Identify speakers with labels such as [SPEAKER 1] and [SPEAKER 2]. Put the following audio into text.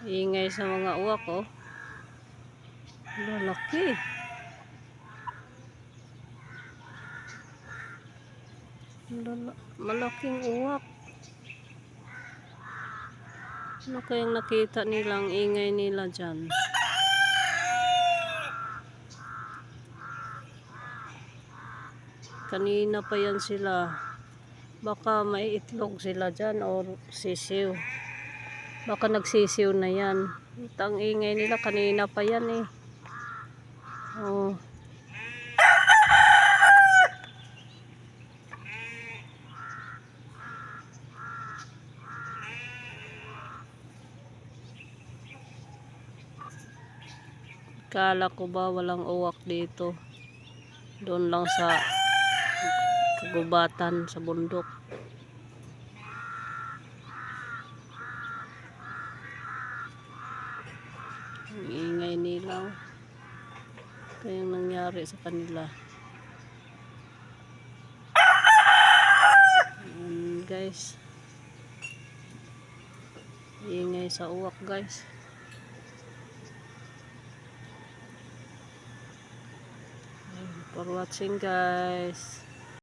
[SPEAKER 1] Ingay sa mga uwak, oh. Lalaki. Malaking uwak. Ano kayang nakita nilang ingay nila dyan? Kanina pa yan sila. Baka may itlog sila dyan or sisiw. Baka nagsisiw na yan. Ang ingay nila kanina pa yan eh. Oh. Kala ko ba walang uwak dito? Doon lang sa kagubatan sa bundok. Ang ingay nila. Kayang nangyari sa kanila. Ayan, guys. Ingay sa uwak, guys. For watching, guys.